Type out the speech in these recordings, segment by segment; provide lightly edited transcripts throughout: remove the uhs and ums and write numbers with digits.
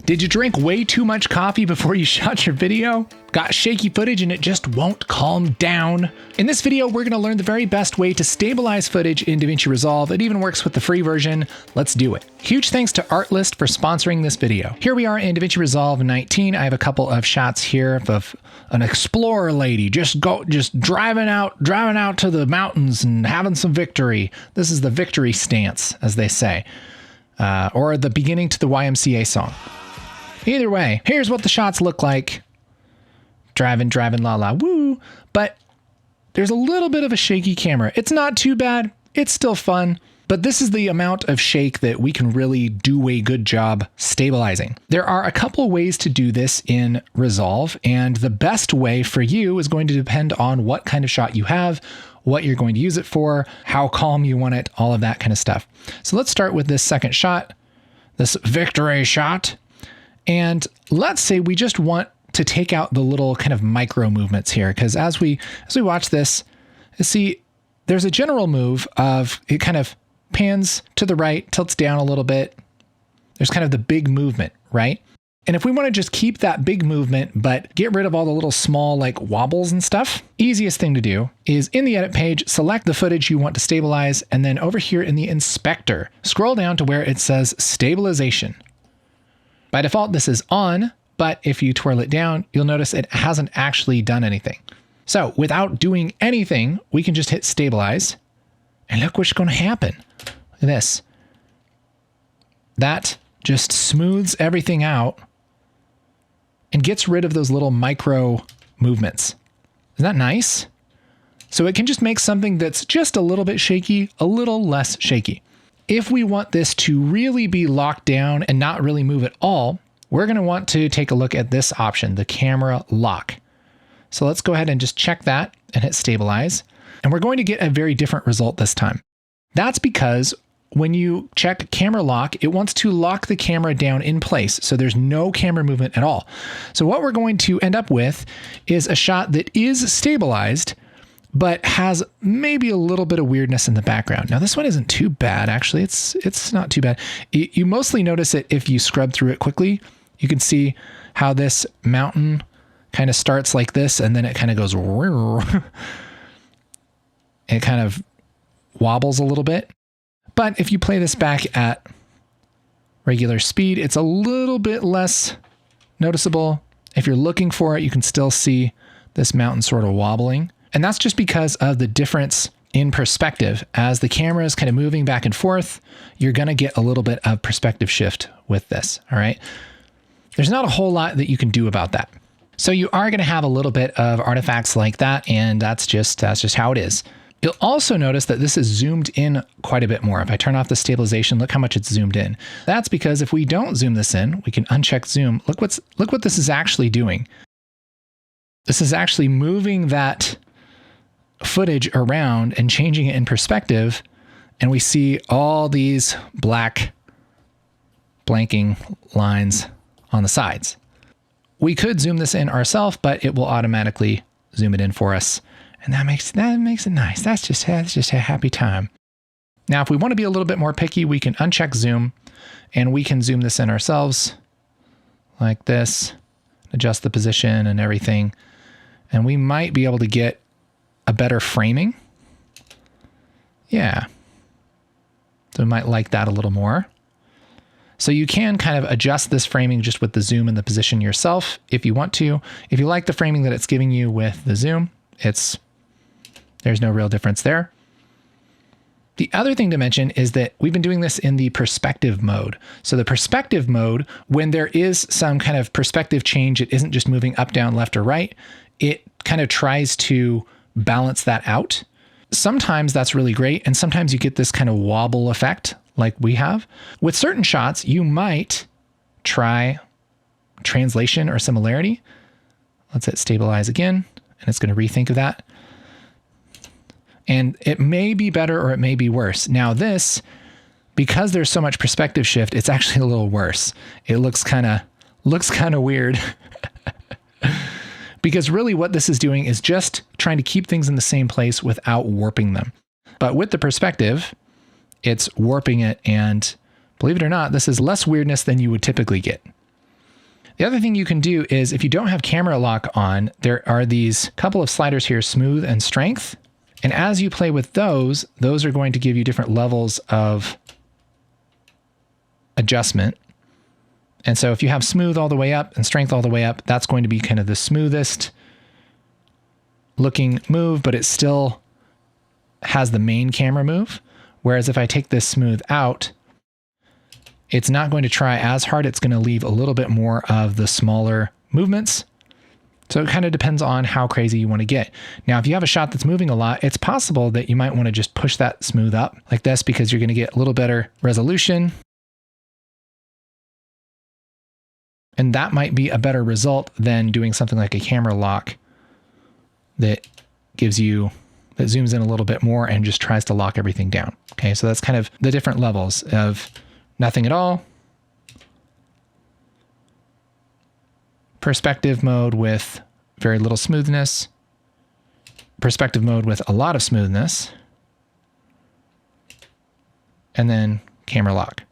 Did you drink way too much coffee before you shot your video? Got shaky footage and it just won't calm down? In this video, we're going to learn the very best way to stabilize footage in DaVinci Resolve. It even works with the free version. Let's do it. Huge thanks to Artlist for sponsoring this video. Here we are in DaVinci Resolve 19. I have a couple of shots here of an explorer lady just driving out to the mountains and having some victory. This is the victory stance, as they say, or the beginning to the YMCA song. Either way, here's what the shots look like. Driving, la la, woo. But there's a little bit of a shaky camera. It's not too bad. It's still fun. But this is the amount of shake that we can really do a good job stabilizing. There are a couple of ways to do this in Resolve, and the best way for you is going to depend on what kind of shot you have, what you're going to use it for, how calm you want it, all of that kind of stuff. So let's start with this second shot, this victory shot. And let's say we just want to take out the little kind of micro movements here, because as we watch this, you see there's a general move of it kind of pans to the right, tilts down a little bit. There's kind of the big movement, right? And if we want to just keep that big movement, but get rid of all the little small like wobbles and stuff, easiest thing to do is in the edit page, select the footage you want to stabilize. And then over here in the inspector, scroll down to where it says stabilization. By default, this is on, but if you twirl it down, you'll notice it hasn't actually done anything. So without doing anything, we can just hit stabilize and look what's going to happen. Look at this. That just smooths everything out and gets rid of those little micro movements. Isn't that nice? So it can just make something that's just a little bit shaky, a little less shaky. If we want this to really be locked down and not really move at all, we're going to want to take a look at this option, the camera lock. So let's go ahead and just check that and hit stabilize. And we're going to get a very different result this time. That's because when you check camera lock, it wants to lock the camera down in place. So there's no camera movement at all. So what we're going to end up with is a shot that is stabilized, but has maybe a little bit of weirdness in the background. Now this one isn't too bad, actually. It's not too bad. You mostly notice it if you scrub through it quickly. You can see how this mountain kind of starts like this, and then it kind of goes, it kind of wobbles a little bit. But if you play this back at regular speed, it's a little bit less noticeable. If you're looking for it, you can still see this mountain sort of wobbling. And that's just because of the difference in perspective. As the camera is kind of moving back and forth, you're going to get a little bit of perspective shift with this. All right. There's not a whole lot that you can do about that. So you are going to have a little bit of artifacts like that. And that's just how it is. You'll also notice that this is zoomed in quite a bit more. If I turn off the stabilization, look how much it's zoomed in. That's because if we don't zoom this in, we can uncheck zoom. Look what this is actually doing. This is actually moving that footage around and changing it in perspective. And we see all these black blanking lines on the sides. We could zoom this in ourselves, but it will automatically zoom it in for us. And that makes it nice. That's just a happy time. Now, if we want to be a little bit more picky, we can uncheck zoom and we can zoom this in ourselves like this, adjust the position and everything. And we might be able to get a better framing. Yeah. So we might like that a little more. So you can kind of adjust this framing just with the zoom and the position yourself if you want to. If you like the framing that it's giving you with the zoom, there's no real difference there. The other thing to mention is that we've been doing this in the perspective mode. So the perspective mode, when there is some kind of perspective change, it isn't just moving up, down, left, or right. It kind of tries to balance that out. Sometimes that's really great. And sometimes you get this kind of wobble effect like we have. With certain shots, you might try translation or similarity. Let's hit stabilize again, and it's going to rethink of that. And it may be better or it may be worse. Now this, because there's so much perspective shift, it's actually a little worse. It looks kind of weird. Because really what this is doing is just trying to keep things in the same place without warping them. But with the perspective, it's warping it, and believe it or not, this is less weirdness than you would typically get. The other thing you can do is if you don't have camera lock on, there are these couple of sliders here, smooth and strength. And as you play with those are going to give you different levels of adjustment. And so if you have smooth all the way up and strength all the way up, that's going to be kind of the smoothest looking move, but it still has the main camera move. Whereas if I take this smooth out, it's not going to try as hard. It's going to leave a little bit more of the smaller movements. So it kind of depends on how crazy you want to get. Now, if you have a shot that's moving a lot, it's possible that you might want to just push that smooth up like this because you're going to get a little better resolution. And that might be a better result than doing something like a camera lock that zooms in a little bit more and just tries to lock everything down. Okay, so that's kind of the different levels of nothing at all, perspective mode with very little smoothness, perspective mode with a lot of smoothness, and then camera lock.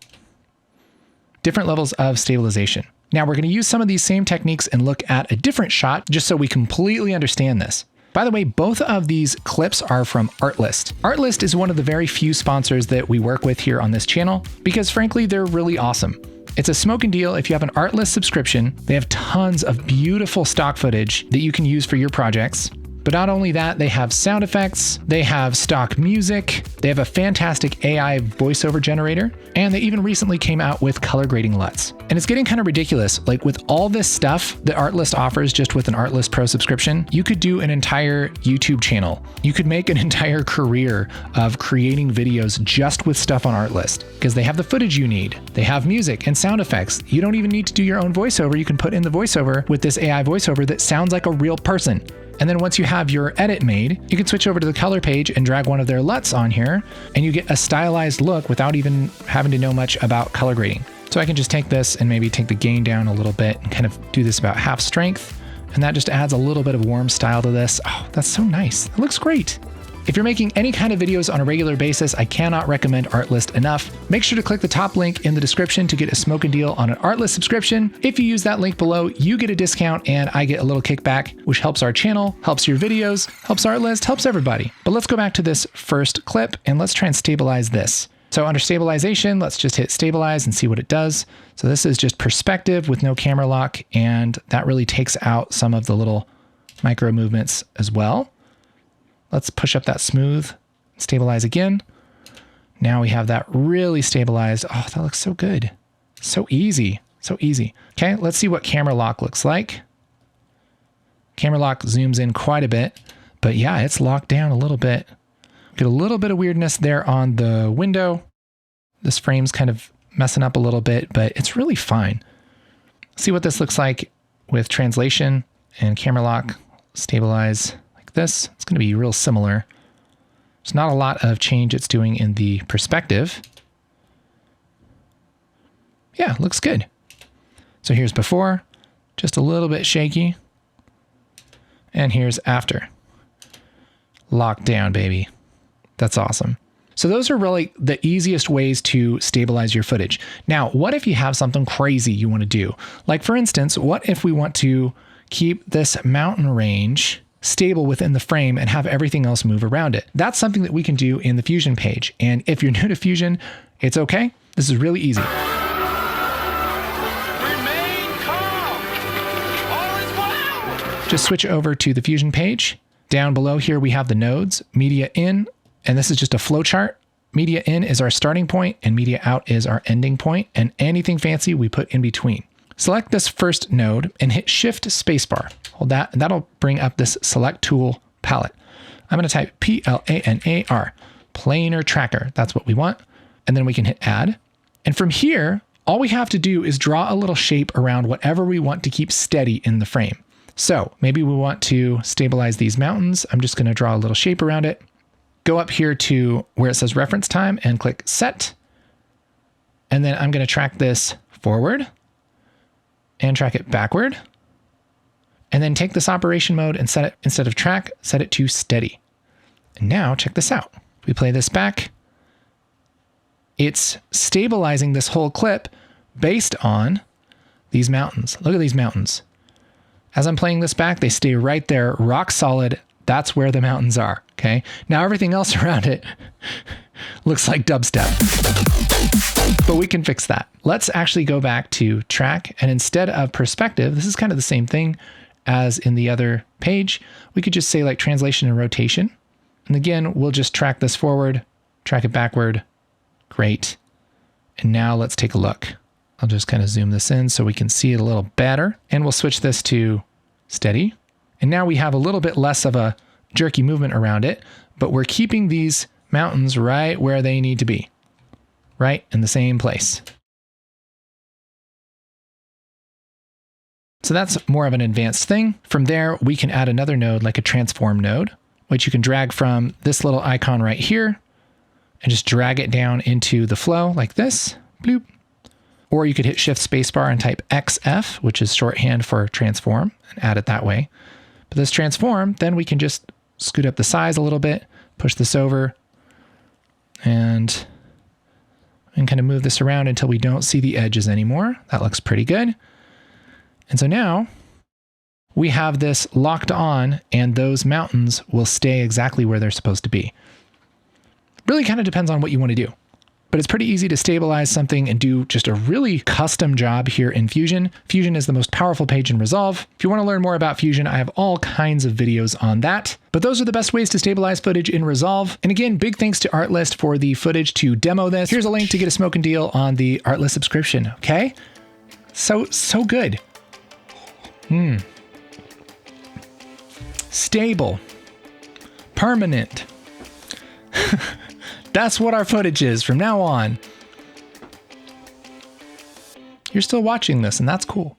Different levels of stabilization. Now we're going to use some of these same techniques and look at a different shot just so we completely understand this. By the way, both of these clips are from Artlist. Artlist is one of the very few sponsors that we work with here on this channel because frankly, they're really awesome. It's a smoking deal. If you have an Artlist subscription, they have tons of beautiful stock footage that you can use for your projects. But not only that, they have sound effects, they have stock music, they have a fantastic AI voiceover generator, and they even recently came out with color grading LUTs. And it's getting kind of ridiculous. Like with all this stuff that Artlist offers just with an Artlist Pro subscription, you could do an entire YouTube channel. You could make an entire career of creating videos just with stuff on Artlist because they have the footage you need. They have music and sound effects. You don't even need to do your own voiceover. You can put in the voiceover with this AI voiceover that sounds like a real person. And then once you have your edit made, you can switch over to the color page and drag one of their LUTs on here, and you get a stylized look without even having to know much about color grading. So I can just take this and maybe take the gain down a little bit and kind of do this about half strength. And that just adds a little bit of warm style to this. Oh, that's so nice. It looks great. If you're making any kind of videos on a regular basis, I cannot recommend Artlist enough. Make sure to click the top link in the description to get a smoking deal on an Artlist subscription. If you use that link below, you get a discount and I get a little kickback, which helps our channel, helps your videos, helps Artlist, helps everybody. But let's go back to this first clip and let's try and stabilize this. So under stabilization, let's just hit stabilize and see what it does. So this is just perspective with no camera lock, and that really takes out some of the little micro movements as well. Let's push up that smooth, stabilize again. Now we have that really stabilized. Oh, that looks so good. So easy, so easy. Okay, let's see what camera lock looks like. Camera lock zooms in quite a bit, but yeah, it's locked down a little bit. Get a little bit of weirdness there on the window. This frame's kind of messing up a little bit, but it's really fine. See what this looks like with translation and camera lock, stabilize. This, it's going to be real similar. There's not a lot of change it's doing in the perspective. Yeah, looks good. So here's before, just a little bit shaky. And here's after. Locked down, baby. That's awesome. So those are really the easiest ways to stabilize your footage. Now, what if you have something crazy you want to do? Like for instance, what if we want to keep this mountain range stable within the frame and have everything else move around it? That's something that we can do in the Fusion page. And if you're new to Fusion, it's okay. This is really easy. Remain calm. All is well. Just switch over to the Fusion page. Down below here, we have the nodes, media in, and this is just a flow chart. Media in is our starting point and media out is our ending point, and anything fancy we put in between. Select this first node and hit Shift Spacebar. Hold that, and that'll bring up this Select Tool palette. I'm going to type Planar, Planar Tracker. That's what we want. And then we can hit Add. And from here, all we have to do is draw a little shape around whatever we want to keep steady in the frame. So maybe we want to stabilize these mountains. I'm just going to draw a little shape around it. Go up here to where it says Reference Time and click Set. And then I'm going to track this forward and track it backward. And then take this operation mode and set it, instead of track, set it to steady. And now check this out. We play this back. It's stabilizing this whole clip based on these mountains. Look at these mountains. As I'm playing this back, they stay right there, rock solid. That's where the mountains are, okay? Now everything else around it looks like dubstep, but we can fix that. Let's actually go back to track, and instead of perspective, this is kind of the same thing as in the other page. We could just say like translation and rotation. And again, we'll just track this forward, track it backward. Great. And now let's take a look. I'll just kind of zoom this in so we can see it a little better. And we'll switch this to steady. And now we have a little bit less of a jerky movement around it, but we're keeping these mountains right where they need to be, right in the same place. So that's more of an advanced thing. From there, we can add another node like a transform node, which you can drag from this little icon right here and just drag it down into the flow like this, bloop. Or you could hit Shift Spacebar and type XF, which is shorthand for transform, and add it that way. But this transform, then we can just scoot up the size a little bit, push this over, and kind of move this around until we don't see the edges anymore. That looks pretty good. And so now we have this locked on, and those mountains will stay exactly where they're supposed to be. Really kind of depends on what you want to do. But it's pretty easy to stabilize something and do just a really custom job here in Fusion. Fusion is the most powerful page in Resolve. If you want to learn more about Fusion, I have all kinds of videos on that. But those are the best ways to stabilize footage in Resolve. And again, big thanks to Artlist for the footage to demo this. Here's a link to get a smoking deal on the Artlist subscription, okay? So good. Stable. Permanent. That's what our footage is from now on. You're still watching this, and that's cool.